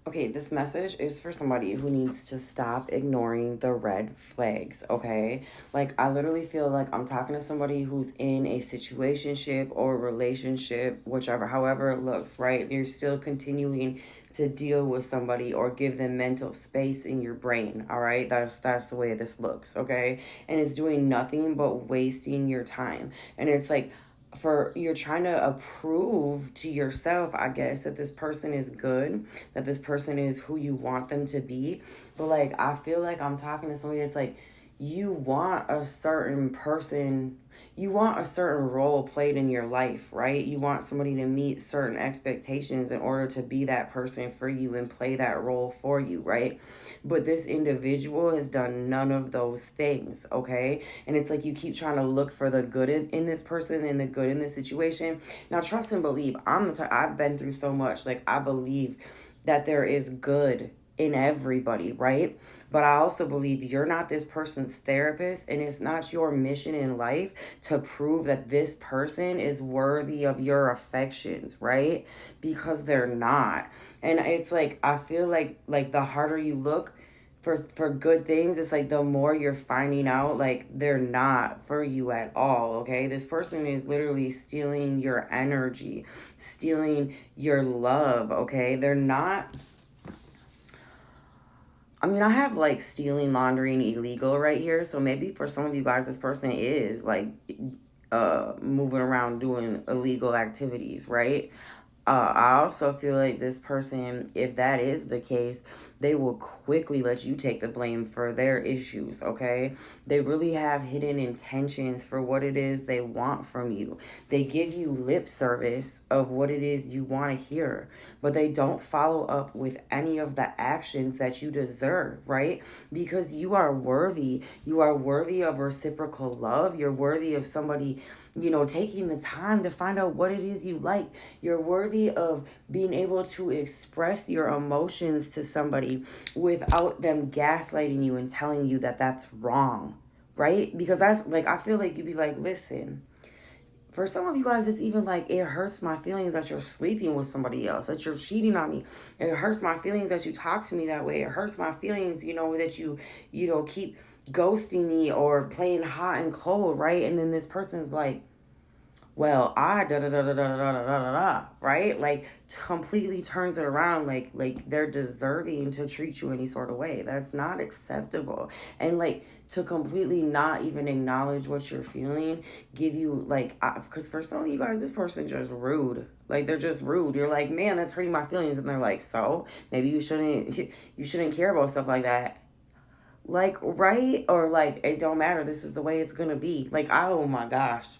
Okay, this message is for somebody who needs to stop ignoring the red flags, okay? Like, I literally feel like I'm talking to somebody who's in a situationship or relationship, whichever, however it looks, right? You're still continuing to deal with somebody or give them mental space in your brain, all right? That's the way this looks, okay? And it's doing nothing but wasting your time. And it's like, for you're trying to prove to yourself, I guess, that this person is good, that this person is who you want them to be. But like, I feel like I'm talking to somebody that's like, you want a certain person, you want a certain role played in your life, right? You want somebody to meet certain expectations in order to be that person for you and play that role for you, right? But this individual has done none of those things, okay? And it's like you keep trying to look for the good in this person and the good in this situation. Now, trust and believe. I've been through so much. Like, I believe that there is good in everybody, right? But I also believe you're not this person's therapist, and it's not your mission in life to prove that this person is worthy of your affections, right? Because they're not. And it's like, I feel like the harder you look for good things, it's like the more you're finding out like they're not for you at all, okay? This person is literally stealing your energy, stealing your love, okay? They're not, I mean, I have like stealing, laundering, illegal right here. So maybe for some of you guys, this person is like moving around doing illegal activities, right? I also feel like this person, if that is the case, they will quickly let you take the blame for their issues, okay? They really have hidden intentions for what it is they want from you. They give you lip service of what it is you want to hear, but they don't follow up with any of the actions that you deserve, right? Because you are worthy. You are worthy of reciprocal love. You're worthy of somebody, taking the time to find out what it is you like. You're worthy of being able to express your emotions to somebody without them gaslighting you and telling you that that's wrong, right? Because that's like, I feel like you'd be like, listen, for some of you guys, it's even like, it hurts my feelings that you're sleeping with somebody else, that you're cheating on me. It hurts my feelings that you talk to me that way. It hurts my feelings, that you keep ghosting me or playing hot and cold, right? And then this person's like, well, I da da da da da da da da da, right? Like, completely turns it around, like they're deserving to treat you any sort of way. That's not acceptable. And like, to completely not even acknowledge what you're feeling, give you like, because for some of you guys, this person just rude. Like, they're just rude. You're like, man, that's hurting my feelings, and they're like, so maybe you shouldn't care about stuff like that. Like, right? Or like, it don't matter. This is the way it's gonna be. Like, oh my gosh,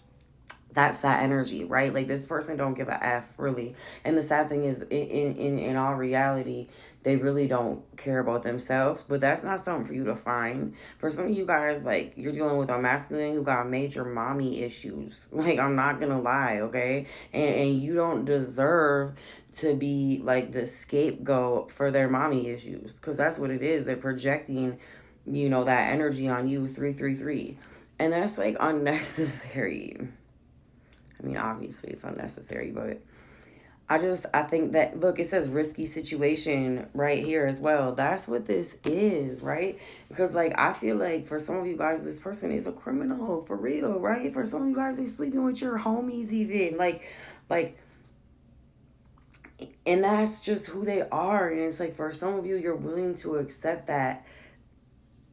that's that energy, right? Like, this person don't give a F, really. And the sad thing is, in all reality, they really don't care about themselves. But that's not something for you to find. For some of you guys, like, you're dealing with a masculine who got major mommy issues. Like, I'm not gonna lie, okay? And you don't deserve to be like the scapegoat for their mommy issues, because that's what it is. They're projecting, that energy on you, 333. And that's like unnecessary. I mean, obviously it's unnecessary, but I think that, look, it says risky situation right here as well. That's what this is, right? Because, like, I feel like for some of you guys, this person is a criminal for real, right? For some of you guys, they sleeping with your homies even. Like, and that's just who they are. And it's like, for some of you, you're willing to accept that,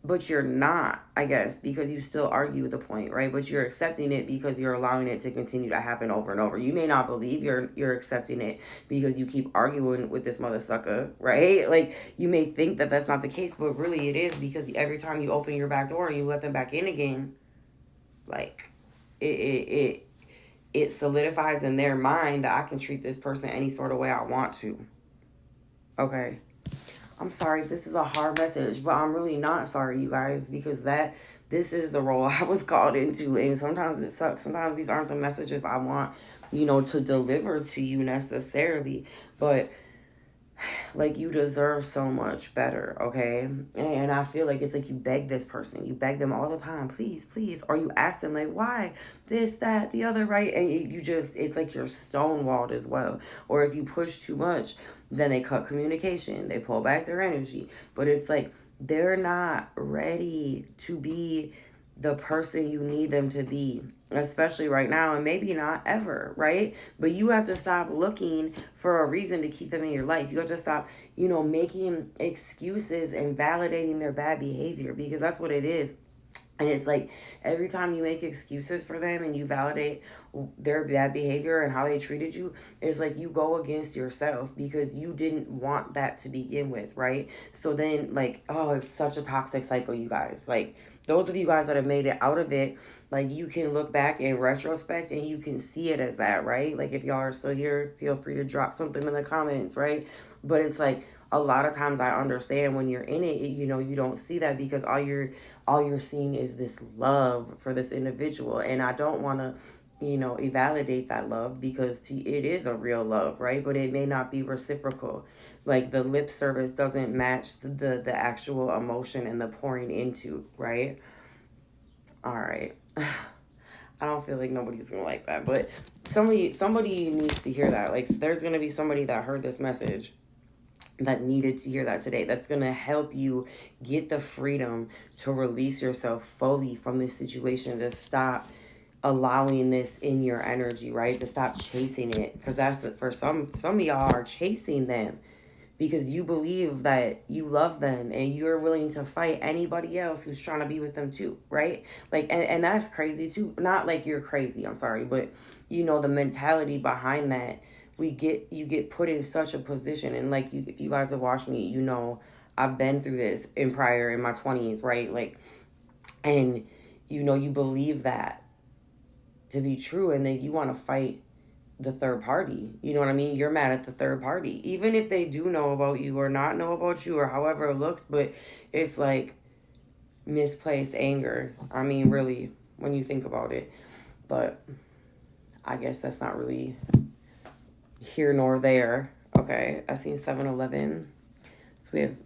but you're not, I guess, because you still argue the point, right? But you're accepting it because you're allowing it to continue to happen over and over. You may not believe you're accepting it because you keep arguing with this mother sucker, right? Like, you may think that that's not the case, but really it is, because every time you open your back door and you let them back in again, like, it solidifies in their mind that I can treat this person any sort of way I want to. Okay. I'm sorry if this is a hard message, but I'm really not sorry, you guys, because this is the role I was called into, and sometimes it sucks. Sometimes these aren't the messages I want, to deliver to you necessarily, but Like, you deserve so much better, okay? And I feel like it's like you beg this person. You beg them all the time, please, please. Or you ask them, like, why? This, that, the other, right? And you just, it's like you're stonewalled as well. Or if you push too much, then they cut communication. They pull back their energy. But it's like they're not ready to be the person you need them to be, especially right now, and maybe not ever, right? But you have to stop looking for a reason to keep them in your life. You have to stop, making excuses and validating their bad behavior, because that's what it is. And it's like every time you make excuses for them and you validate their bad behavior and how they treated you, it's like you go against yourself, because you didn't want that to begin with, right? So then, like, oh, it's such a toxic cycle, you guys. Like, those of you guys that have made it out of it, like, you can look back in retrospect and you can see it as that, right? Like, if y'all are still here, feel free to drop something in the comments, right? But it's like, a lot of times I understand when you're in it, you don't see that, because all you're seeing is this love for this individual. And I don't want to, validate that love, because it is a real love, right? But it may not be reciprocal. Like, the lip service doesn't match the actual emotion and the pouring into, right? All right. I don't feel like nobody's gonna like that, but somebody needs to hear that. Like, there's gonna be somebody that heard this message that needed to hear that today. That's going to help you get the freedom to release yourself fully from this situation, to stop allowing this in your energy, right? To stop chasing it, because for some of y'all are chasing them because you believe that you love them and you're willing to fight anybody else who's trying to be with them too, right? Like, and that's crazy too. Not like you're crazy, I'm sorry, but the mentality behind that, you get put in such a position. And like, if you guys have watched me, I've been through this in my 20s, right? Like, and you believe that to be true, and then you want to fight the third party. You know what I mean? You're mad at the third party, even if they do know about you or not know about you, or however it looks. But it's like misplaced anger, I mean, really, when you think about it. But I guess that's not really here nor there. Okay, I seen 7-Eleven. So we have,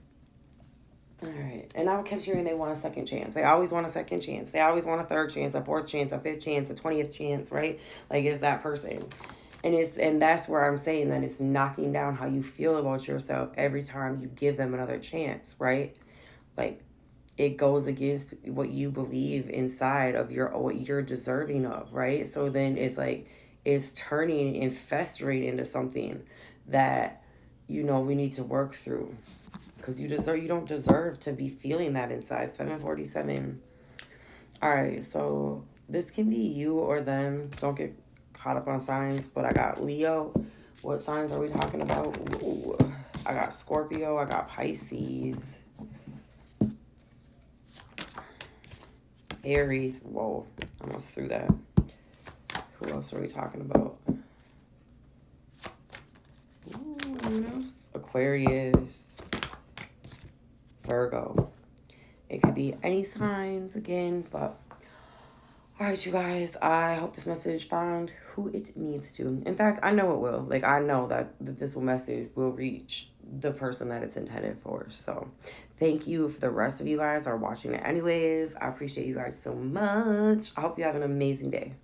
all right. And I kept hearing they want a second chance. They always want a second chance. They always want a third chance, a fourth chance, a fifth chance, a 20th chance, right? Like, it's that person. And that's where I'm saying that it's knocking down how you feel about yourself every time you give them another chance, right? Like, it goes against what you believe inside of what you're deserving of, right? So then it's like, it's turning and festering into something that, we need to work through, because you don't deserve to be feeling that inside. 747. All right, so this can be you or them. Don't get caught up on signs, but I got Leo. What signs are we talking about? Ooh, I got Scorpio. I got Pisces. Aries. Whoa, almost threw that. Who else are we talking about? Ooh, Aquarius. Virgo. It could be any signs again, but all right, you guys, I hope this message found who it needs to. In fact, I know it will. Like, I know that this message will reach the person that it's intended for. So thank you. For the rest of you guys are watching it anyways, I appreciate you guys so much. I hope you have an amazing day.